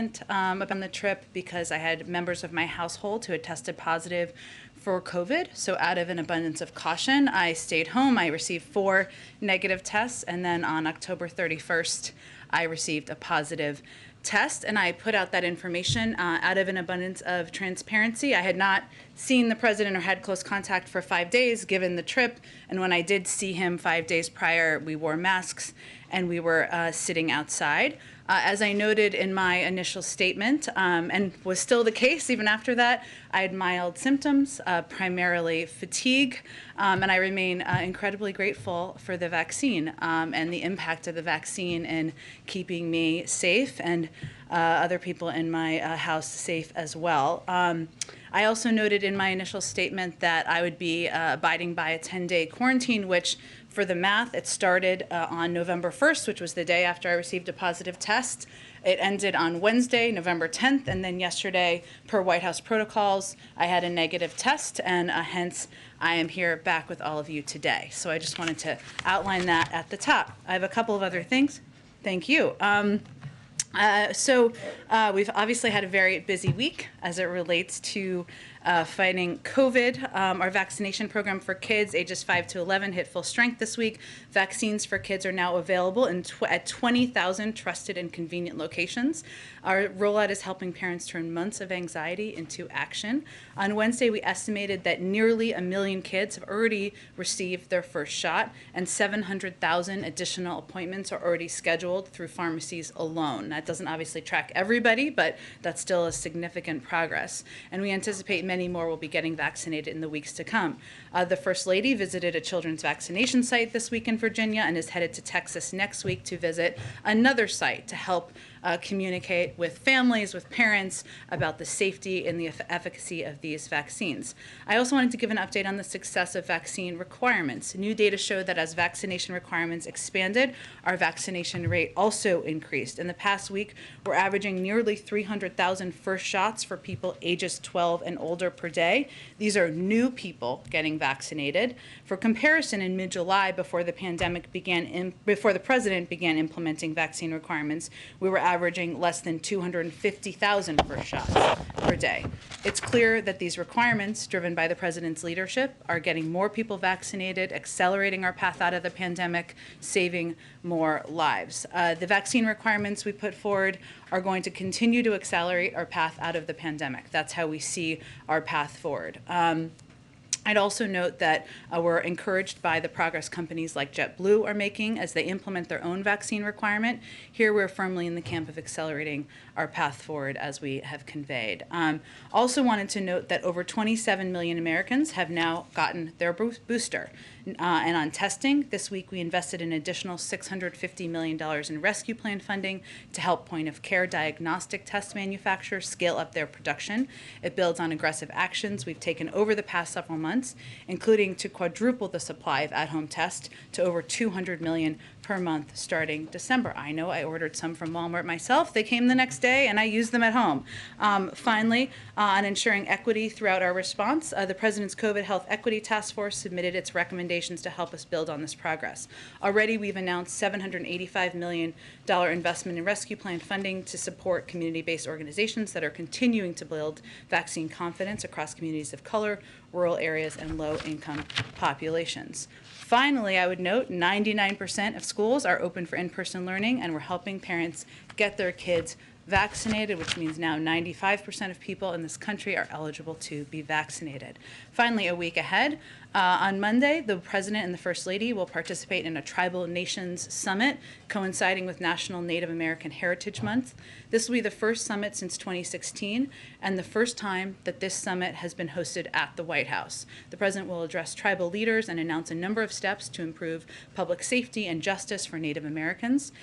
About the trip because I had members of my household who had tested positive for COVID. So out of an abundance of caution, I stayed home. I received 4 negative tests, and then on October 31st, I received a positive test, and I put out that information out of an abundance of transparency. I had not seen the president or had close contact for 5 days given the trip, and when I did see him 5 days prior, we wore masks and we were sitting outside. As I noted in my initial statement, and was still the case even after that, I had mild symptoms, primarily fatigue, and I remain incredibly grateful for the vaccine and the impact of the vaccine in keeping me safe and other people in my house safe as well. I also noted in my initial statement that I would be abiding by a 10-day quarantine, which for the math, it started on November 1st, which was the day after I received a positive test. It ended on Wednesday, November 10th, and then yesterday, per White House protocols, I had a negative test, and hence I am here back with all of you today. So I just wanted to outline that at the top. I have a couple of other things. Thank you. We've obviously had a very busy week as it relates to fighting COVID. Our vaccination program for kids ages 5 to 11 hit full strength this week. Vaccines for kids are now available at 20,000 trusted and convenient locations. Our rollout is helping parents turn months of anxiety into action. On Wednesday, we estimated that nearly 1 million kids have already received their first shot, and 700,000 additional appointments are already scheduled through pharmacies alone. That doesn't obviously track everybody, but that's still a significant progress. And we anticipate many more will be getting vaccinated in the weeks to come. The First Lady visited a children's vaccination site this week in Virginia and is headed to Texas next week to visit another site to help communicate with families, with parents about the safety and the efficacy of these vaccines. I also wanted to give an update on the success of vaccine requirements. New data showed that as vaccination requirements expanded, our vaccination rate also increased. In the past week, we're averaging nearly 300,000 first shots for people ages 12 and older per day. These are new people getting vaccinated. For comparison, in mid-July, before the president began implementing vaccine requirements, we were averaging less than 250,000 first shots per day. It's clear that these requirements, driven by the president's leadership, are getting more people vaccinated, accelerating our path out of the pandemic, saving more lives. The vaccine requirements we put forward are going to continue to accelerate our path out of the pandemic. That's how we see our path forward. I'd also note that we're encouraged by the progress companies like JetBlue are making as they implement their own vaccine requirement. Here we're firmly in the camp of accelerating our path forward as we have conveyed. Also wanted to note that over 27 million Americans have now gotten their booster. And on testing, this week we invested an additional $650 million in rescue plan funding to help point-of-care diagnostic test manufacturers scale up their production. It builds on aggressive actions we've taken over the past several months, including to quadruple the supply of at-home tests to over 200 million per month starting December. I know I ordered some from Walmart myself. They came the next day and I used them at home. Finally, on ensuring equity throughout our response, the President's COVID Health Equity Task Force submitted its recommendations to help us build on this progress. Already we've announced $785 million investment in rescue plan funding to support community-based organizations that are continuing to build vaccine confidence across communities of color, rural areas, and low-income populations. Finally, I would note 99% of schools are open for in-person learning, and we're helping parents get their kids vaccinated, which means now 95% of people in this country are eligible to be vaccinated. Finally, a week ahead, on Monday, the President and the First Lady will participate in a Tribal Nations Summit coinciding with National Native American Heritage Month. This will be the first summit since 2016 and the first time that this summit has been hosted at the White House. The President will address tribal leaders and announce a number of steps to improve public safety and justice for Native Americans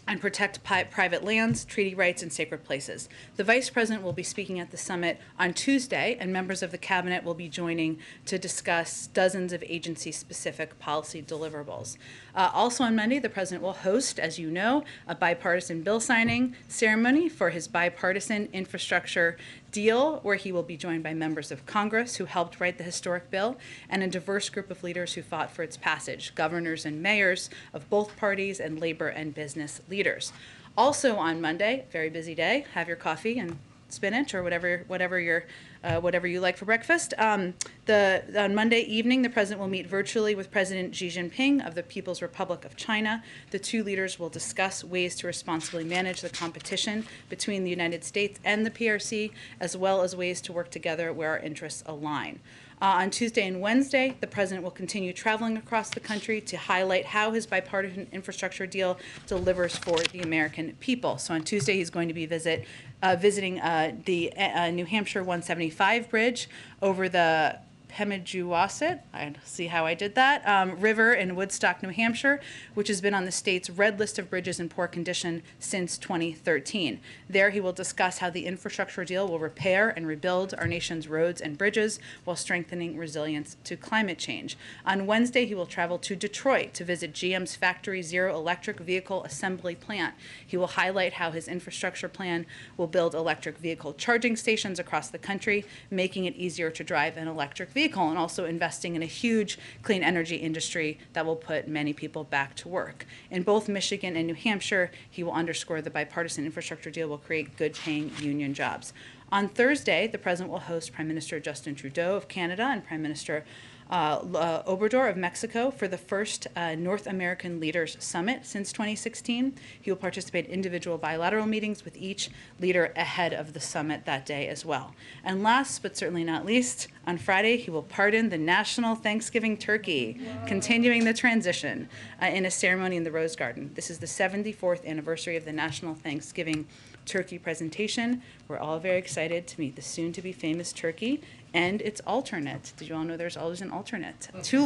and protect private lands, treaty rights, and sacred places. The Vice President will be speaking at the summit on Tuesday, and members of the Cabinet will be joining to discuss dozens of agency-specific policy deliverables. Also on Monday, the President will host, as you know, a bipartisan bill signing ceremony for his bipartisan infrastructure deal, where he will be joined by members of Congress who helped write the historic bill and a diverse group of leaders who fought for its passage, governors and mayors of both parties and labor and business leaders. Also on Monday, very busy day, have your coffee and spinach or whatever you like for breakfast. On Monday evening, the president will meet virtually with President Xi Jinping of the People's Republic of China. The two leaders will discuss ways to responsibly manage the competition between the United States and the PRC, as well as ways to work together where our interests align. On Tuesday and Wednesday, the president will continue traveling across the country to highlight how his bipartisan infrastructure deal delivers for the American people. So on Tuesday, he's going to be visiting the New Hampshire 175 bridge over the Pemigewasset, I see how I did that, River in Woodstock, New Hampshire, which has been on the state's red list of bridges in poor condition since 2013. There he will discuss how the infrastructure deal will repair and rebuild our nation's roads and bridges while strengthening resilience to climate change. On Wednesday, he will travel to Detroit to visit GM's Factory Zero electric vehicle assembly plant. He will highlight how his infrastructure plan will build electric vehicle charging stations across the country, making it easier to drive an electric vehicle, and also investing in a huge clean energy industry that will put many people back to work. In both Michigan and New Hampshire, he will underscore the bipartisan infrastructure deal will create good-paying union jobs. On Thursday, the president will host Prime Minister Justin Trudeau of Canada and Prime Minister Obrador of Mexico for the first North American Leaders Summit since 2016. He will participate in individual bilateral meetings with each leader ahead of the summit that day as well. And last but certainly not least, on Friday, he will pardon the national Thanksgiving turkey, continuing the transition in a ceremony in the Rose Garden. This is the 74th anniversary of the National Thanksgiving Turkey presentation. We're all very excited to meet the soon-to-be famous turkey and its alternate. Did you all know there's always an alternate? Two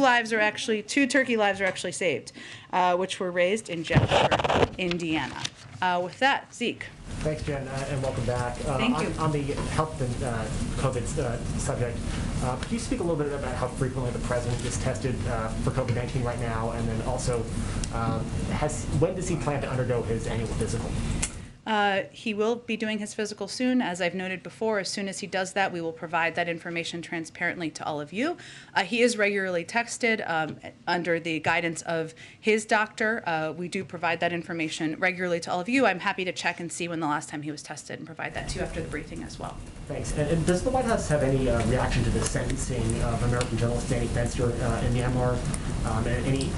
turkey lives are actually saved, which were raised in Jasper, Indiana. With that, Zeke. Thanks, Jen, and welcome back. Thank you. On the health and COVID subject, could you speak a little bit about how frequently the president is tested for COVID-19 right now, and then also when does he plan to undergo his annual physical? He will be doing his physical soon. As I've noted before, as soon as he does that, we will provide that information transparently to all of you. He is regularly texted under the guidance of his doctor. We do provide that information regularly to all of you. I'm happy to check and see when the last time he was tested and provide that to you after the briefing as well. Thanks. And does the White House have any reaction to the sentencing of American journalist Danny Fenster in Myanmar? And any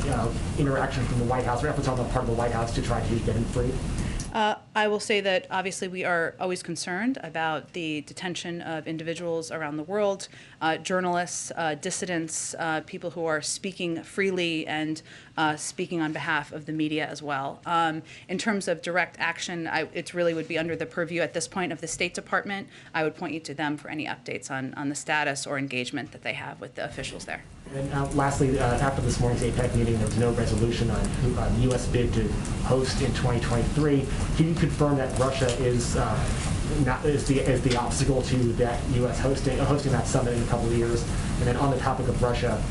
interaction from the White House or efforts on the part of the White House to try to get him free? I will say that obviously we are always concerned about the detention of individuals around the world, journalists, dissidents, people who are speaking freely and speaking on behalf of the media as well. In terms of direct action, it really would be under the purview at this point of the State Department. I would point you to them for any updates on the status or engagement that they have with the officials there. And lastly, after this morning's APEC meeting, there was no resolution on the U.S. bid to host in 2023. Can you confirm that Russia is the obstacle to that U.S. hosting that summit in a couple of years? And then on the topic of Russia,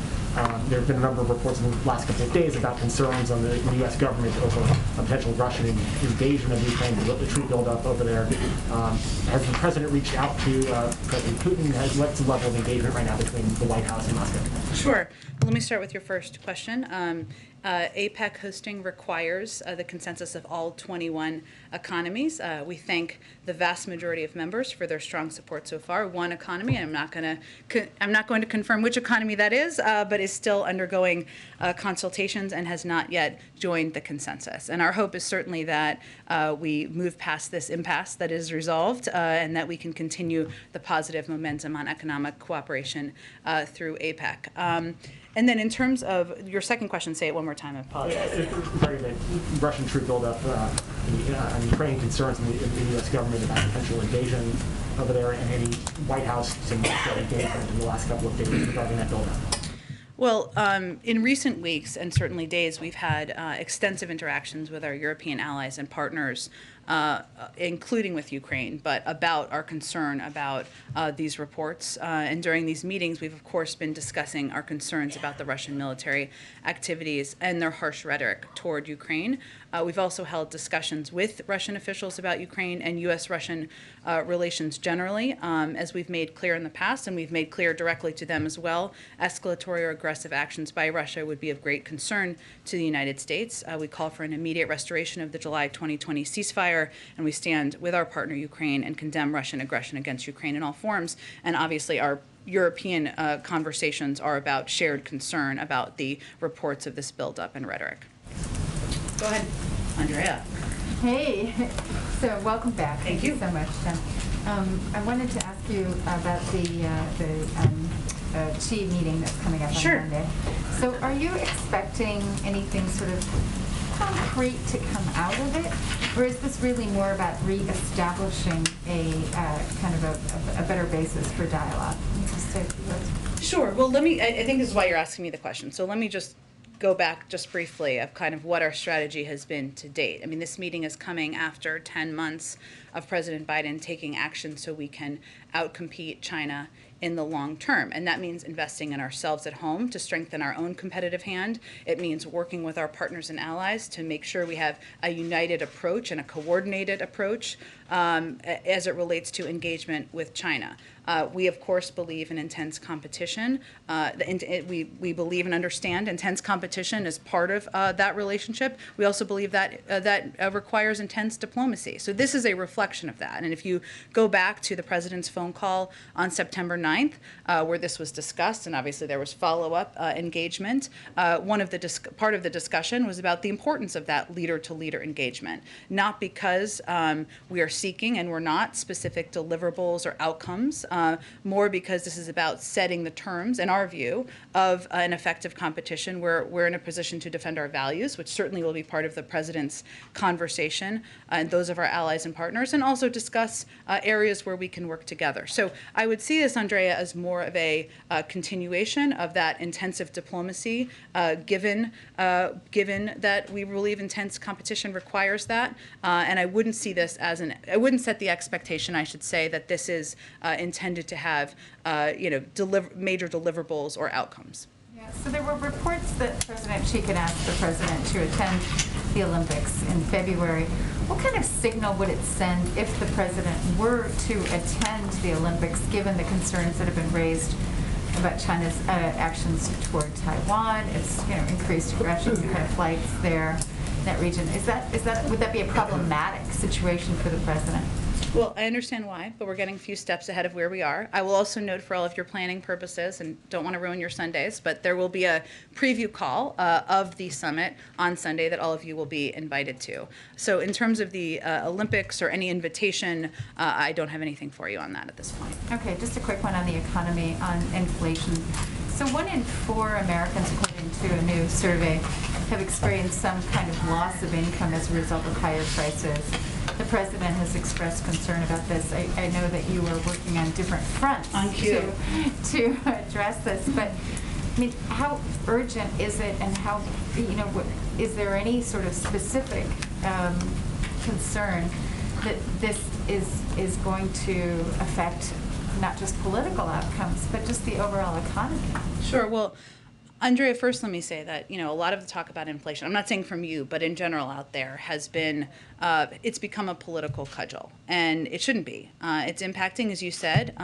there have been a number of reports in the last couple of days about concerns on the U.S. government over a potential Russian invasion of Ukraine, the troop buildup over there. Has the president reached out to President Putin? What's the level of engagement right now between the White House and Moscow? Sure. Let me start with your first question. APEC hosting requires the consensus of all 21 economies. We thank the vast majority of members for their strong support so far. One economy, and I'm not going to confirm which economy that is, but is still undergoing consultations and has not yet joined the consensus. And our hope is certainly that we move past this impasse that is resolved and that we can continue the positive momentum on economic cooperation through APEC. And then in terms of your second question, say it one more time, I apologize. Regarding the Russian troop buildup on Ukraine, concerns in the U.S. government about potential invasion over there, and any White House engagement in the last couple of days regarding that buildup. Well, in recent weeks and certainly days, we've had extensive interactions with our European allies and partners, including with Ukraine, but about our concern about these reports. And during these meetings, we've, of course, been discussing our concerns about the Russian military activities and their harsh rhetoric toward Ukraine. We've also held discussions with Russian officials about Ukraine and U.S.-Russian relations generally. As we've made clear in the past, and we've made clear directly to them as well, escalatory or aggressive actions by Russia would be of great concern to the United States. We call for an immediate restoration of the July 2020 ceasefire ceasefire, and we stand with our partner Ukraine and condemn Russian aggression against Ukraine in all forms. And obviously our European conversations are about shared concern about the reports of this buildup and rhetoric. Go ahead, Andrea. Hey, so welcome back. Thank you so much, Jen. I wanted to ask you about the Chi meeting that's coming up on Monday. So are you expecting anything sort of concrete to come out of it? Or is this really more about reestablishing a kind of a better basis for dialogue? Sure. Well, I think this is why you're asking me the question. So let me just go back just briefly of kind of what our strategy has been to date. I mean, this meeting is coming after 10 months of President Biden taking action so we can outcompete China in the long term. And that means investing in ourselves at home to strengthen our own competitive hand. It means working with our partners and allies to make sure we have a united approach and a coordinated approach as it relates to engagement with China. We, of course, believe in intense competition. We believe and understand intense competition as part of that relationship. We also believe that that requires intense diplomacy. So this is a reflection of that. And if you go back to the president's phone call on September 9th, where this was discussed, and obviously there was follow-up engagement, part of the discussion was about the importance of that leader-to-leader engagement, not because we are seeking, and we're not, specific deliverables or outcomes, more because this is about setting the terms, in our view, of an effective competition where we're in a position to defend our values, which certainly will be part of the president's conversation and those of our allies and partners, and also discuss areas where we can work together. So I would see this, Andrea, as more of a continuation of that intensive diplomacy, given that we believe intense competition requires that, and I wouldn't see this as I wouldn't set the expectation, I should say, that this is intended to have, major deliverables or outcomes. Yeah, so there were reports that President Xi could ask the president to attend the Olympics in February. What kind of signal would it send if the president were to attend the Olympics, given the concerns that have been raised about China's actions toward Taiwan, its increased aggression kind of flights there in that region? Would that be a problematic situation for the president? Well, I understand why, but we're getting a few steps ahead of where we are. I will also note, for all of your planning purposes, and don't want to ruin your Sundays, but there will be a preview call of the summit on Sunday that all of you will be invited to. So in terms of the Olympics or any invitation, I don't have anything for you on that at this point. Okay, just a quick one on the economy, on inflation. So 1 in 4 Americans, according to a new survey, have experienced some kind of loss of income as a result of higher prices. The president has expressed concern about this. I know that you are working on different fronts to address this, but I mean, how urgent is it, and how, is there any sort of specific concern that this is going to affect not just political outcomes, but just the overall economy? Sure. Well, Andrea, first let me say that, a lot of the talk about inflation, I'm not saying from you, but in general out there, has been, it's become a political cudgel, and it shouldn't be. It's impacting, as you said,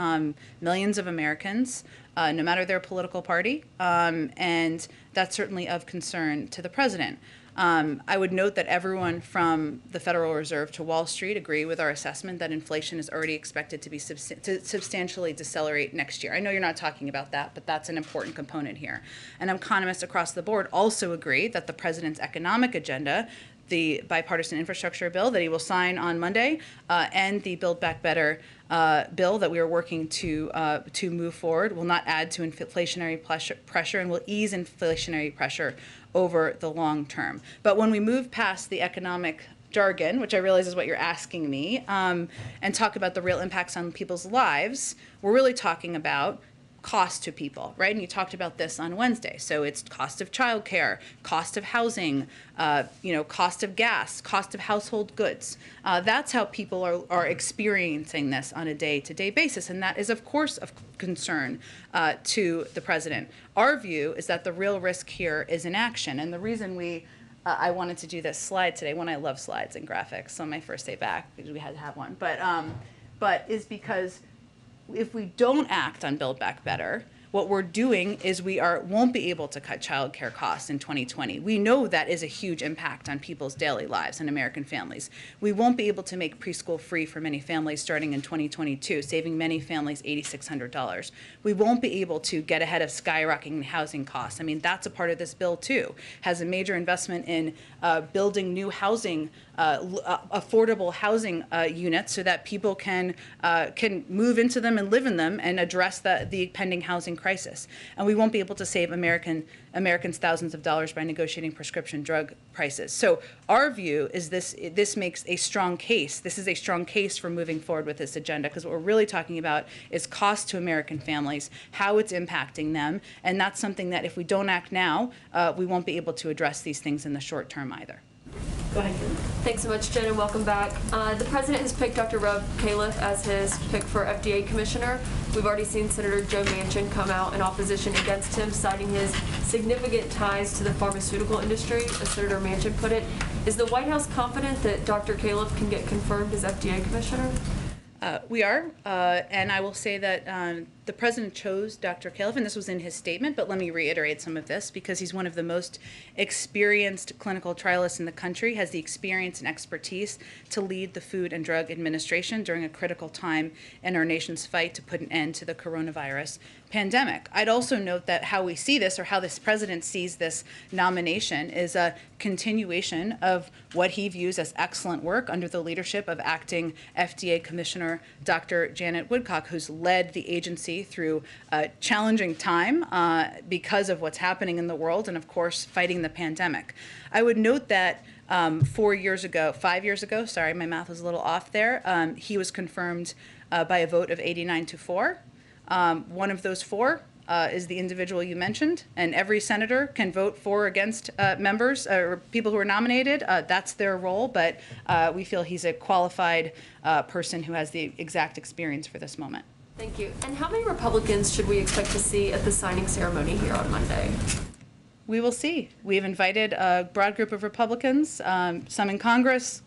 millions of Americans, no matter their political party, and that's certainly of concern to the president. I would note that everyone from the Federal Reserve to Wall Street agree with our assessment that inflation is already expected to be substantially decelerate next year. I know you're not talking about that, but that's an important component here. And economists across the board also agree that the president's economic agenda, the bipartisan infrastructure bill that he will sign on Monday, and the Build Back Better bill that we are working to move forward, will not add to inflationary pressure and will ease inflationary pressure over the long term. But when we move past the economic jargon, which I realize is what you're asking me, and talk about the real impacts on people's lives, we're really talking about cost to people, right? And you talked about this on Wednesday. So it's cost of childcare, cost of housing, cost of gas, cost of household goods. That's how people are experiencing this on a day-to-day basis, and that is, of course, of concern to the president. Our view is that the real risk here is inaction, and the reason I wanted to do this slide today, I love slides and graphics on my first day back, because we had to have one, but is because if we don't act on Build Back Better, what we're doing is we won't be able to cut childcare costs in 2020. We know that is a huge impact on people's daily lives and American families. We won't be able to make preschool free for many families starting in 2022, saving many families $8,600. We won't be able to get ahead of skyrocketing housing costs. I mean, that's a part of this bill too. Has a major investment in building new housing, affordable housing units, so that people can move into them and live in them and address the pending housing crisis. And we won't be able to save Americans thousands of dollars by negotiating prescription drug prices. So our view is this makes a strong case. This is a strong case for moving forward with this agenda, because what we're really talking about is cost to American families, how it's impacting them, and that's something that if we don't act now, we won't be able to address these things in the short term either. Go ahead, Jen. Thanks so much, Jen, and welcome back. The president has picked Dr. Rob Califf as his pick for FDA commissioner. We've already seen Senator Joe Manchin come out in opposition against him, citing his significant ties to the pharmaceutical industry, as Senator Manchin put it. Is the White House confident that Dr. Califf can get confirmed as FDA commissioner? We are, and I will say that the president chose Dr. Califf, and this was in his statement, but let me reiterate some of this, because he's one of the most experienced clinical trialists in the country, has the experience and expertise to lead the Food and Drug Administration during a critical time in our nation's fight to put an end to the coronavirus pandemic. I'd also note that how we see this, or how this president sees this nomination, is a continuation of what he views as excellent work under the leadership of acting FDA Commissioner Dr. Janet Woodcock, who's led the agency through a challenging time because of what's happening in the world and, of course, fighting the pandemic. I would note that 5 years ago, sorry, my math was a little off there, he was confirmed by a vote of 89-4. One of those four is the individual you mentioned, and every senator can vote for or against members or people who are nominated. That's their role, but we feel he's a qualified person who has the exact experience for this moment. Thank you. And how many Republicans should we expect to see at the signing ceremony here on Monday? We will see. We've invited a broad group of Republicans, some in Congress,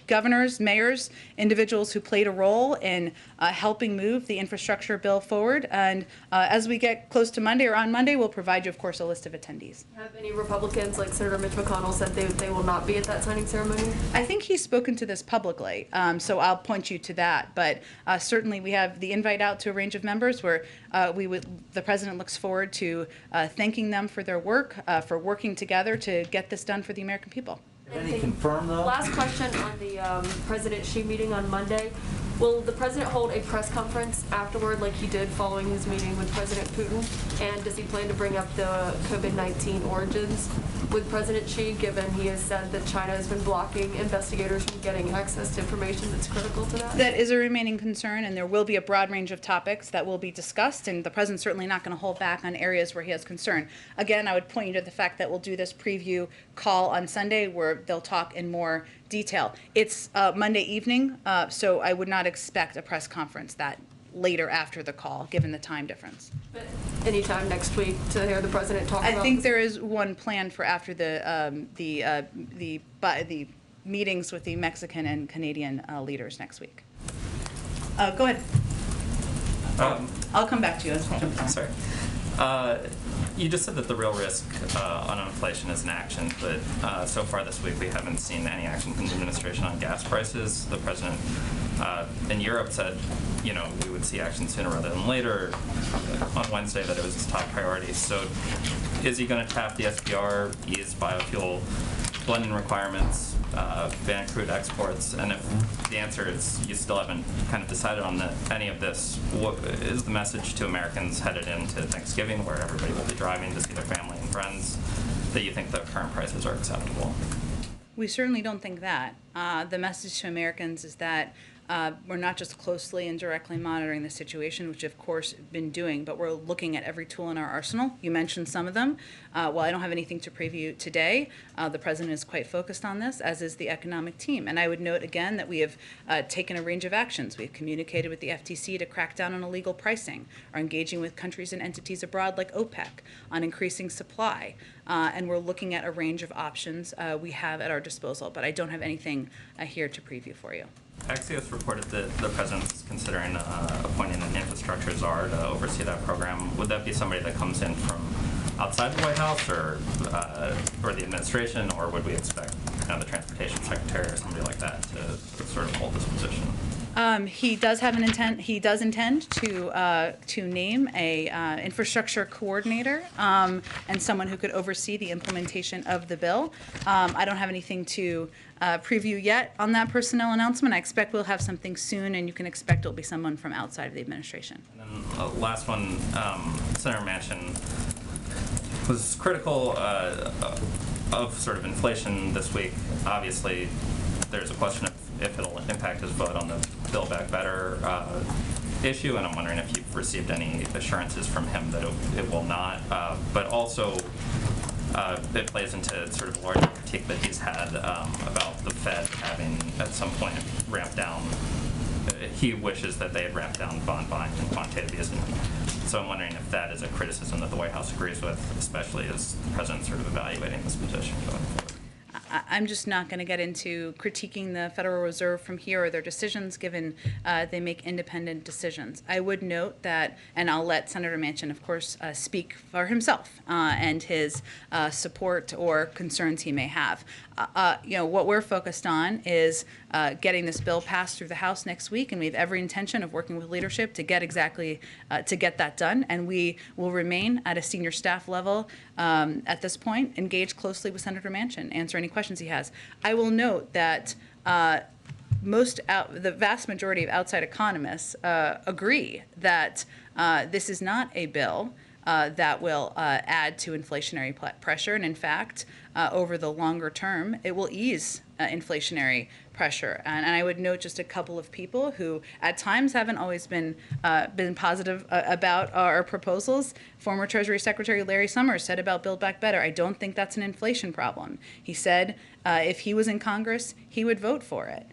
governors, mayors, individuals who played a role in helping move the infrastructure bill forward. And as we get close to Monday, or on Monday, we'll provide you, of course, a list of attendees. Have any Republicans, like Senator Mitch McConnell, said they will not be at that signing ceremony? I think he's spoken to this publicly, so I'll point you to that. But certainly we have the invite out to a range of members where the president looks forward to thanking them for their work, for working together to get this done for the American people. Any confirm though? Last question on the President-Xi meeting on Monday. Will the president hold a press conference afterward like he did following his meeting with President Putin? And does he plan to bring up the COVID-19 origins with President Xi, given he has said that China has been blocking investigators from getting access to information that's critical to that? That is a remaining concern, and there will be a broad range of topics that will be discussed, and the president's certainly not going to hold back on areas where he has concern. Again, I would point you to the fact that we'll do this preview call on Sunday where they'll talk in more detail. It's Monday evening, so I would not expect a press conference that later after the call, given the time difference. But anytime next week to hear the president talk about I think this? there is one planned for after the meetings with the Mexican and Canadian leaders next week. Go ahead. I'll come back to you. Sorry. You just said that the real risk on inflation is inaction, but so far this week we haven't seen any action from the administration on gas prices. The president in Europe said, we would see action sooner rather than later. On Wednesday, that it was his top priority. So, is he going to tap the SPR, ease biofuel blending requirements, ban crude exports? And if the answer is you still haven't kind of decided on any of this, what is the message to Americans headed into Thanksgiving, where everybody will be driving to see their family and friends, that you think the current prices are acceptable? We certainly don't think that. The message to Americans is that we're not just closely and directly monitoring the situation, which of course we've been doing, but we're looking at every tool in our arsenal. You mentioned some of them. While I don't have anything to preview today, the president is quite focused on this, as is the economic team. And I would note again that we have taken a range of actions. We've communicated with the FTC to crack down on illegal pricing, are engaging with countries and entities abroad like OPEC on increasing supply. And we're looking at a range of options we have at our disposal, but I don't have anything here to preview for you. Axios reported that the president's considering appointing an infrastructure czar to oversee that program. Would that be somebody that comes in from outside the White House or the administration, or would we expect kind of the transportation secretary or somebody like that to sort of hold this position? He does have an intent. He does intend to name a infrastructure coordinator and someone who could oversee the implementation of the bill. I don't have anything to preview yet on that personnel announcement. I expect we'll have something soon, and you can expect it'll be someone from outside of the administration. And then the last one, Senator Manchin was critical of sort of inflation this week. Obviously, there's a question of if it'll impact his vote on the Build Back Better issue, and I'm wondering if you've received any assurances from him that it will not. But also, it plays into sort of a larger critique that he's had about the Fed having at some point ramped down. He wishes that they had ramped down bond buying and quantitative easing. So I'm wondering if that is a criticism that the White House agrees with, especially as the president's sort of evaluating this position going forward. I'm just not going to get into critiquing the Federal Reserve from here or their decisions, given they make independent decisions. I would note that, and I'll let Senator Manchin, of course, speak for himself and his support or concerns he may have. What we're focused on is getting this bill passed through the House next week, and we have every intention of working with leadership to get that done. And we will remain at a senior staff level at this point, engaged closely with Senator Manchin, answer any questions he has. I will note that the vast majority of outside economists agree that this is not a bill that will add to inflationary pressure, and in fact, over the longer term, it will ease inflationary pressure. And I would note just a couple of people who, at times, haven't always been positive about our proposals. Former Treasury Secretary Larry Summers said about Build Back Better, "I don't think that's an inflation problem." He said if he was in Congress, he would vote for it.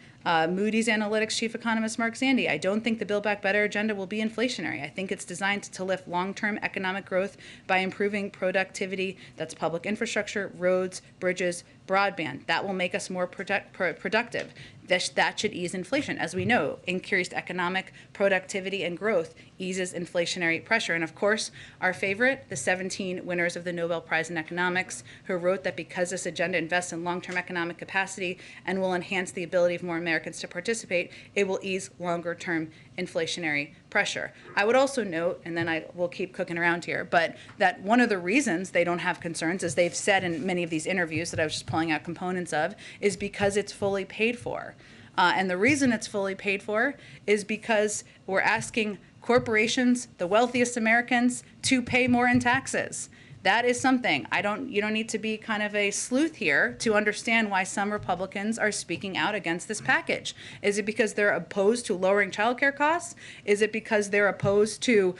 Moody's Analytics chief economist Mark Zandi, "I don't think the Build Back Better agenda will be inflationary. I think it's designed to lift long-term economic growth by improving productivity. That's public infrastructure, roads, bridges, broadband. That will make us more productive. That should ease inflation." As we know, increased economic productivity and growth eases inflationary pressure. And of course, our favorite, the 17 winners of the Nobel Prize in Economics, who wrote that because this agenda invests in long-term economic capacity and will enhance the ability of more Americans to participate, it will ease longer-term inflationary pressure. I would also note, and then I will keep cooking around here, but that one of the reasons they don't have concerns, as they've said in many of these interviews that I was just pulling out components of, is because it's fully paid for. And the reason it's fully paid for is because we're asking corporations, the wealthiest Americans, to pay more in taxes. That is something. You don't need to be kind of a sleuth here to understand why some Republicans are speaking out against this package. Is it because they're opposed to lowering child care costs? Is it because they're opposed to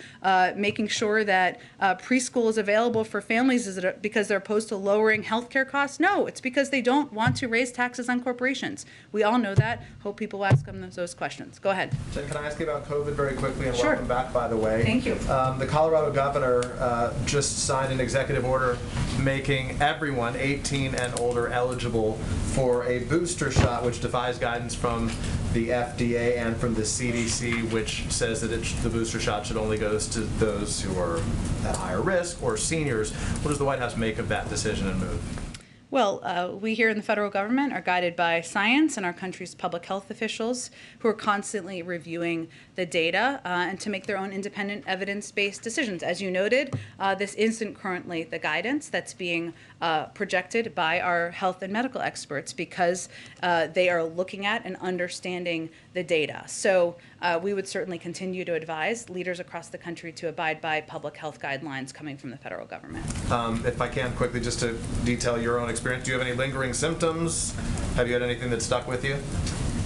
making sure that preschool is available for families? Is it because they're opposed to lowering health care costs? No, it's because they don't want to raise taxes on corporations. We all know that. Hope people will ask them those questions. Go ahead. Jen, can I ask you about COVID very quickly? And Sure. Welcome back, by the way. Thank you. The Colorado governor just signed an executive order making everyone 18 and older eligible for a booster shot, which defies guidance from the FDA and from the CDC, which says that the booster shot should only go to those who are at higher risk or seniors. What does the White House make of that decision and move? Well, we here in the federal government are guided by science and our country's public health officials who are constantly reviewing the data and to make their own independent evidence-based decisions. As you noted, this isn't currently the guidance that's being projected by our health and medical experts because they are looking at and understanding the data. So we would certainly continue to advise leaders across the country to abide by public health guidelines coming from the federal government. If I can quickly, just to detail your own experience, do you have any lingering symptoms? Have you had anything that stuck with you?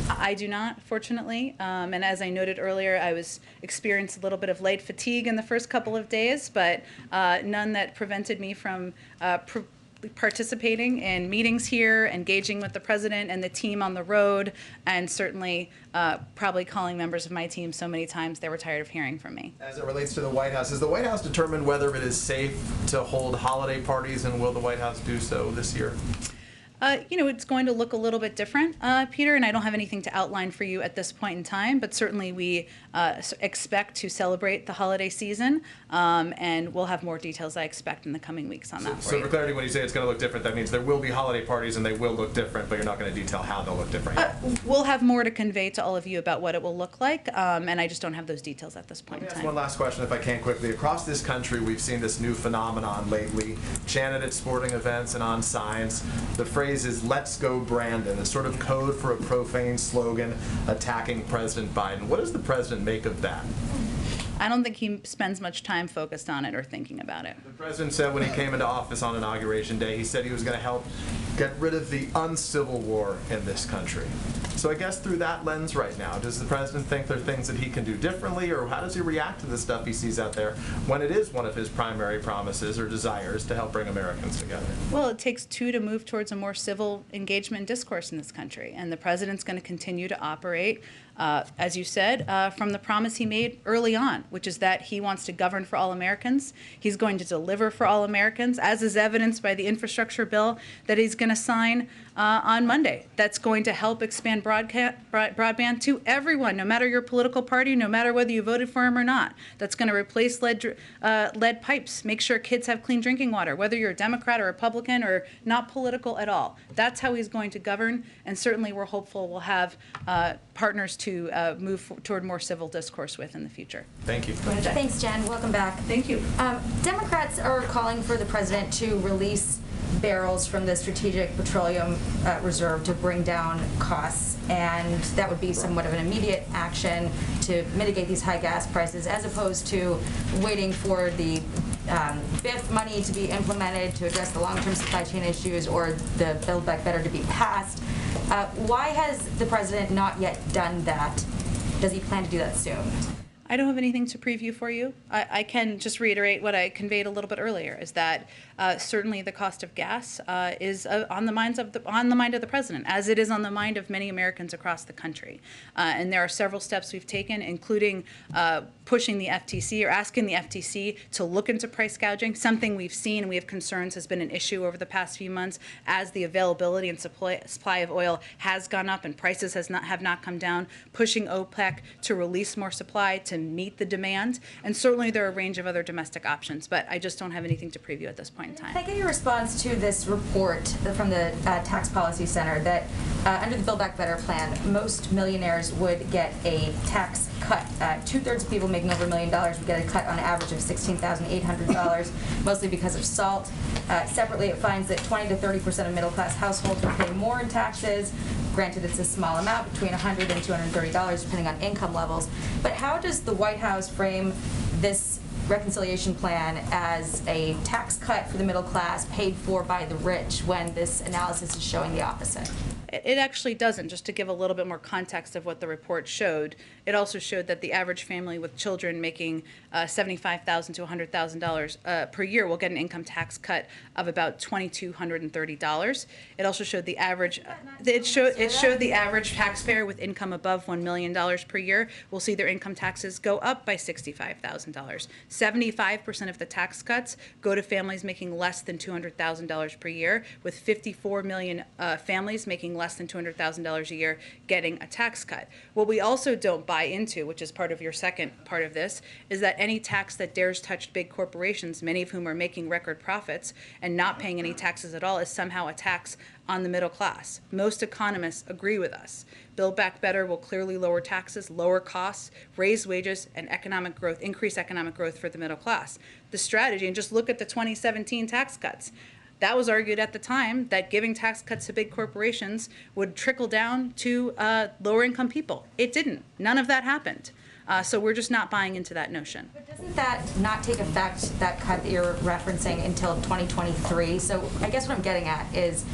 I do not, fortunately. And as I noted earlier, I experienced a little bit of light fatigue in the first couple of days, but none that prevented me from participating in meetings here, engaging with the president and the team on the road, and certainly probably calling members of my team so many times they were tired of hearing from me. As it relates to the White House, has the White House determined whether it is safe to hold holiday parties, and will the White House do so this year? It's going to look a little bit different, Peter, and I don't have anything to outline for you at this point in time, but certainly we expect to celebrate the holiday season, and we'll have more details, I expect, in the coming weeks on that for So you. for clarity, when you say it's going to look different, that means there will be holiday parties and they will look different, but you're not going to detail how they'll look different yet. We'll have more to convey to all of you about what it will look like, and I just don't have those details at this point Let me in ask time. one last question, if I can, quickly. Across this country, we've seen this new phenomenon lately, chanted at sporting events and on signs. The phrase is, "Let's go Brandon," a sort of code for a profane slogan attacking President Biden. What does the president make of that? I don't think he spends much time focused on it or thinking about it. The president said when he came into office on Inauguration Day, he said he was going to help get rid of the uncivil war in this country. So I guess through that lens right now, does the president think there are things that he can do differently, or how does he react to the stuff he sees out there when it is one of his primary promises or desires to help bring Americans together? Well, it takes two to move towards a more civil engagement and discourse in this country, and the president's going to continue to operate, as you said, from the promise he made early on, which is that he wants to govern for all Americans. He's going to deliver for all Americans, as is evidenced by the infrastructure bill that he's going to sign on Monday. That's going to help expand broadband to everyone, no matter your political party, no matter whether you voted for him or not. That's going to replace lead pipes, make sure kids have clean drinking water, whether you're a Democrat or Republican or not political at all. That's how he's going to govern, and certainly we're hopeful we'll have partners to move toward more civil discourse with in the future. Thank you. Go ahead, Jen. Thanks, Jen. Welcome back. Thank you. Democrats are calling for the president to release barrels from the Strategic Petroleum Reserve to bring down costs, and that would be somewhat of an immediate action to mitigate these high gas prices, as opposed to waiting for the BIF money to be implemented to address the long-term supply chain issues or the Build Back Better to be passed. Why has the president not yet done that? Does he plan to do that soon? I don't have anything to preview for you. I can just reiterate what I conveyed a little bit earlier, is that certainly the cost of gas is on the mind of the president, as it is on the mind of many Americans across the country. And there are several steps we've taken, including pushing the FTC or asking the FTC to look into price gouging, something we've seen and we have concerns has been an issue over the past few months as the availability and supply of oil has gone up and prices have not come down, pushing OPEC to release more supply to meet the demand. And certainly there are a range of other domestic options, but I just don't have anything to preview at this point in time. Can I get your response to this report from the Tax Policy Center that under the Build Back Better plan, most millionaires would get a tax cut. Two-thirds of people making over $1 million would get a cut on average of $16,800, mostly because of SALT. Separately, it finds that 20 to 30% of middle-class households would pay more in taxes. Granted, it's a small amount, between $100 and $230, depending on income levels. But how does the White House frame this reconciliation plan as a tax cut for the middle class paid for by the rich when this analysis is showing the opposite? It actually doesn't. Just to give a little bit more context of what the report showed, it also showed that the average family with children making $75,000 to $100,000 per year will get an income tax cut of about $2,230. It also showed the average. It showed the average taxpayer with income above $1 million per year will see their income taxes go up by $65,000. 75% of the tax cuts go to families making less than $200,000 per year, with 54 million families making less than $200,000 a year getting a tax cut. What we also don't buy into, which is part of your second part of this, is that any tax that dares touch big corporations, many of whom are making record profits and not paying any taxes at all, is somehow a tax on the middle class. Most economists agree with us. Build Back Better will clearly lower taxes, lower costs, raise wages, and economic growth, increase economic growth for the middle class. The strategy, and just look at the 2017 tax cuts. That was argued at the time that giving tax cuts to big corporations would trickle down to lower income people. It didn't. None of that happened. So we're just not buying into that notion. But doesn't that not take effect, that cut that you're referencing, until 2023? So I guess what I'm getting at is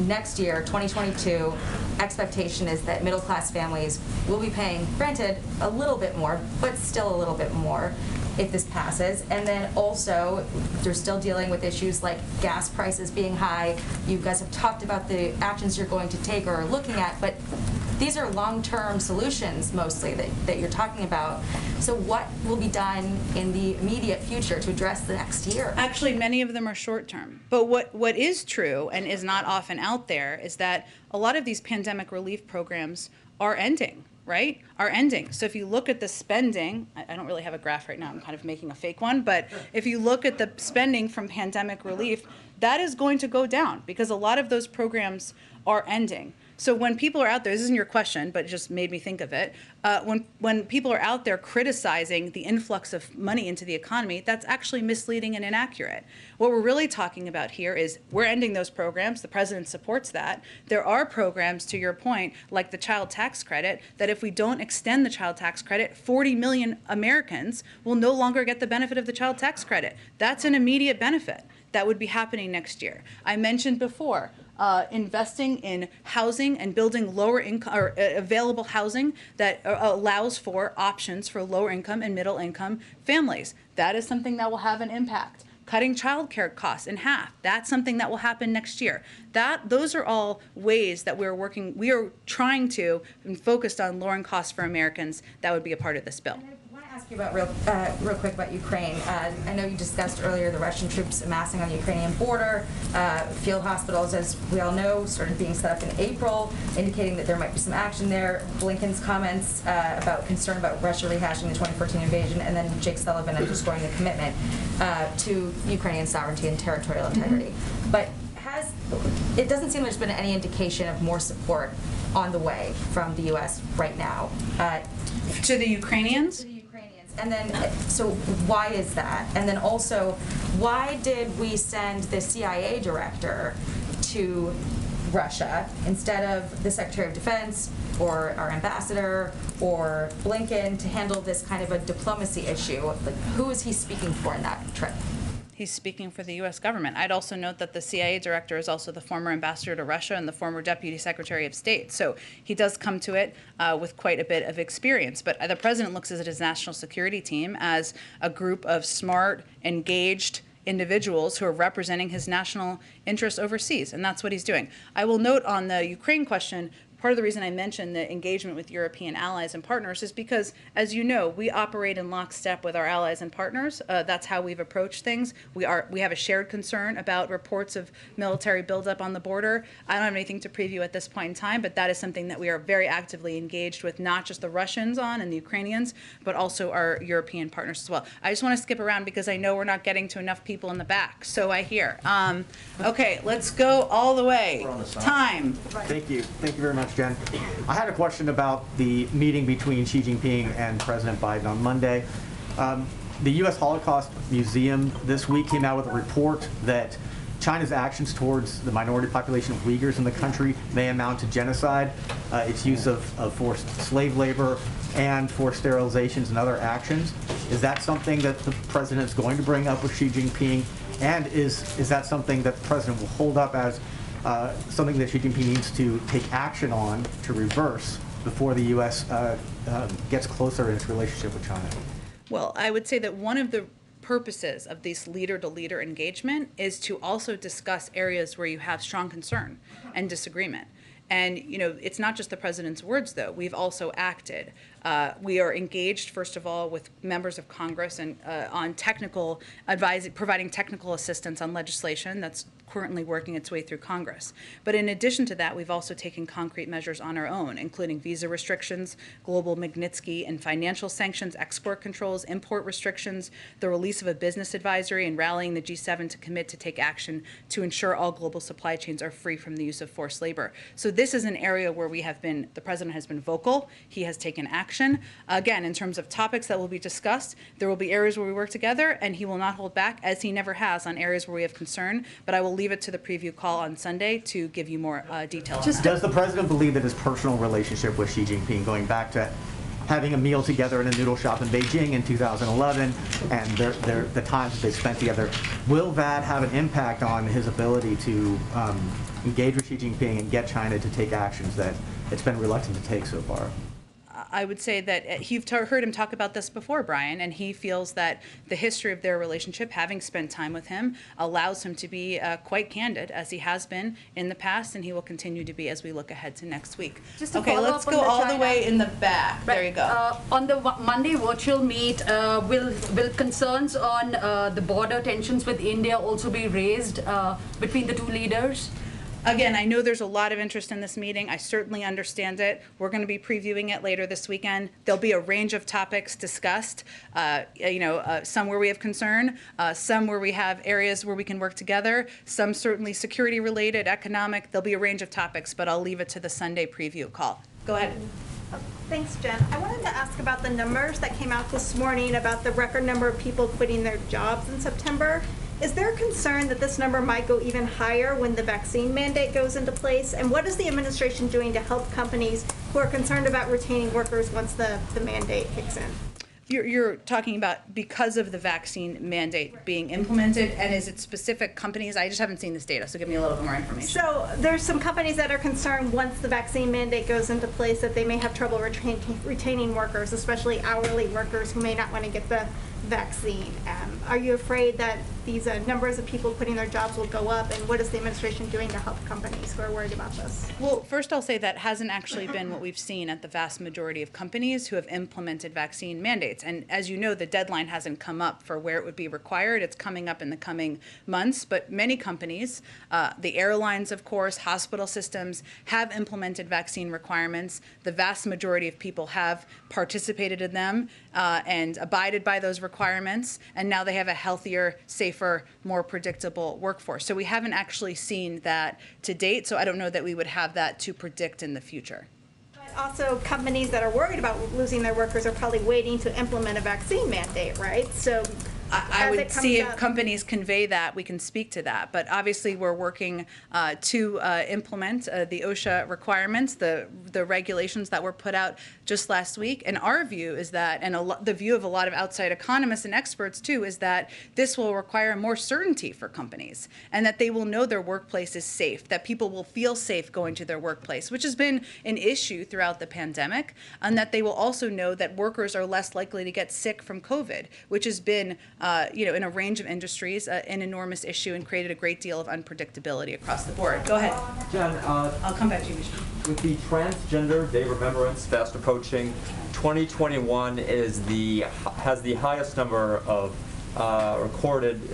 next year, 2022, expectation is that middle class families will be paying, granted, a little bit more, but still a little bit more if this passes. And then also, they're still dealing with issues like gas prices being high. You guys have talked about the actions you're going to take or are looking at, but these are long-term solutions mostly that you're talking about. So what will be done in the immediate future to address the next year? Actually, many of them are short-term. But what is true and is not often out there is that a lot of these pandemic relief programs are ending, right? Are ending. So if you look at the spending, I don't really have a graph right now, I'm kind of making a fake one, but if you look at the spending from pandemic relief, that is going to go down because a lot of those programs are ending. So when people are out there, this isn't your question, but it just made me think of it. When people are out there criticizing the influx of money into the economy, that's actually misleading and inaccurate. What we're really talking about here is we're ending those programs. The president supports that. There are programs, to your point, like the child tax credit, that if we don't extend the child tax credit, 40 million Americans will no longer get the benefit of the child tax credit. That's an immediate benefit that would be happening next year. I mentioned before, investing in housing and building lower income or available housing that allows for options for lower income and middle income families. That is something that will have an impact. Cutting childcare costs in half. That's something that will happen next year. Those are all ways that we're working. We are trying to and focused on lowering costs for Americans. That would be a part of this bill. I want to ask you about real quick about Ukraine. I know you discussed earlier the Russian troops amassing on the Ukrainian border. Field hospitals, as we all know, started being set up in April, indicating that there might be some action there. Blinken's comments about concern about Russia rehashing the 2014 invasion, and then Jake Sullivan underscoring the commitment to Ukrainian sovereignty and territorial integrity. But it doesn't seem there's been any indication of more support on the way from the U.S. right now. To the Ukrainians? To the Ukrainians. And then, so why is that? And then also, why did we send the CIA director to Russia instead of the Secretary of Defense or our ambassador or Blinken to handle this kind of a diplomacy issue? Like, who is he speaking for in that trip? He's speaking for the U.S. government. I'd also note that the CIA director is also the former ambassador to Russia and the former deputy secretary of state. So he does come to it with quite a bit of experience. But the president looks at his national security team as a group of smart, engaged individuals who are representing his national interests overseas, and that's what he's doing. I will note on the Ukraine question, part of the reason I mentioned the engagement with European allies and partners is because, as you know, we operate in lockstep with our allies and partners. That's how we've approached things. We have a shared concern about reports of military buildup on the border. I don't have anything to preview at this point in time, but that is something that we are very actively engaged with, not just the Russians on and the Ukrainians, but also our European partners as well. I just want to skip around because I know we're not getting to enough people in the back, so I hear. Okay, let's go all the way. We're on the side. Time. Thank you. Thank you very much, Jen. I had a question about the meeting between Xi Jinping and President Biden on Monday. The U.S. Holocaust Museum this week came out with a report that China's actions towards the minority population of Uyghurs in the country may amount to genocide. Its use of forced slave labor and forced sterilizations and other actions. Is that something that the president is going to bring up with Xi Jinping? And is that something that the president will hold up as something that Xi Jinping needs to take action on to reverse before the U.S. Gets closer in its relationship with China? Well, I would say that one of the purposes of this leader-to-leader engagement is to also discuss areas where you have strong concern and disagreement. And, you know, it's not just the president's words, though. We've also acted. We are engaged, first of all, with members of Congress and on technical advising, providing technical assistance on legislation that's currently working its way through Congress. But in addition to that, we've also taken concrete measures on our own, including visa restrictions, global Magnitsky and financial sanctions, export controls, import restrictions, the release of a business advisory, and rallying the G7 to commit to take action to ensure all global supply chains are free from the use of forced labor. So this is an area where the president has been vocal. He has taken action. Again, in terms of topics that will be discussed, there will be areas where we work together, and he will not hold back, as he never has, on areas where we have concern. But I will leave it to the preview call on Sunday to give you more details. Does the president believe that his personal relationship with Xi Jinping, going back to having a meal together in a noodle shop in Beijing in 2011 and the times that they spent together, will that have an impact on his ability to engage with Xi Jinping and get China to take actions that it's been reluctant to take so far? I would say that you've heard him talk about this before, Brian, and he feels that the history of their relationship, having spent time with him, allows him to be quite candid, as he has been in the past, and he will continue to be as we look ahead to next week. Just to Okay, follow let's up on go the all the China- way in the back. There you go. On the Monday virtual meet, will concerns on the border tensions with India also be raised between the two leaders? Again, I know there's a lot of interest in this meeting. I certainly understand it. We're going to be previewing it later this weekend. There'll be a range of topics discussed, some where we have concern, some where we have areas where we can work together, some certainly security related, economic. There'll be a range of topics, but I'll leave it to the Sunday preview call. Go ahead. Thanks, Jen. I wanted to ask about the numbers that came out this morning about the record number of people quitting their jobs in September. Is there a concern that this number might go even higher when the vaccine mandate goes into place? And what is the administration doing to help companies who are concerned about retaining workers once the mandate kicks in? You're talking about because of the vaccine mandate being implemented, and is it specific companies? I just haven't seen this data, so give me a little bit more information. So there's some companies that are concerned once the vaccine mandate goes into place that they may have trouble retaining workers, especially hourly workers who may not want to get the vaccine. Are you afraid that these numbers of people quitting their jobs will go up, and what is the administration doing to help companies who are worried about this? Well, first I'll say that hasn't actually been what we've seen at the vast majority of companies who have implemented vaccine mandates. And as you know, the deadline hasn't come up for where it would be required. It's coming up in the coming months. But many companies, the airlines, of course, hospital systems, have implemented vaccine requirements. The vast majority of people have participated in them and abided by those requirements. And now they have a healthier, safer, more predictable workforce. So we haven't actually seen that to date. So I don't know that we would have that to predict in the future. But also, companies that are worried about losing their workers are probably waiting to implement a vaccine mandate, right? So I would see if companies convey that, we can speak to that. But obviously, we're working to implement the OSHA requirements, the regulations that were put out just last week. And our view is that, and the view of a lot of outside economists and experts too, is that this will require more certainty for companies, and that they will know their workplace is safe, that people will feel safe going to their workplace, which has been an issue throughout the pandemic, and that they will also know that workers are less likely to get sick from COVID, which has been in a range of industries, an enormous issue and created a great deal of unpredictability across the board. Go ahead. Jen, I'll come back to you, Michelle. with the Transgender Day Remembrance fast approaching, 2021 has the highest number of recorded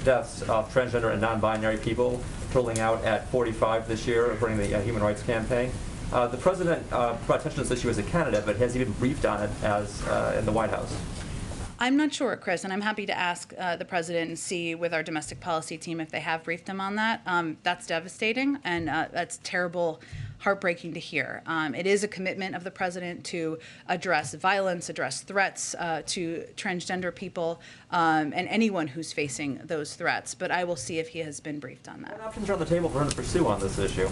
deaths of transgender and non-binary people, totaling out at 45 this year, according to the Human Rights Campaign. The president brought attention to this issue as a candidate, but has he been briefed on it as in the White House? I'm not sure, Chris, and I'm happy to ask the president and see with our domestic policy team if they have briefed him on that. That's devastating, and that's terrible, heartbreaking to hear. It is a commitment of the president to address violence, address threats to transgender people, and anyone who's facing those threats. But I will see if he has been briefed on that. What options are on the table for him to pursue on this issue?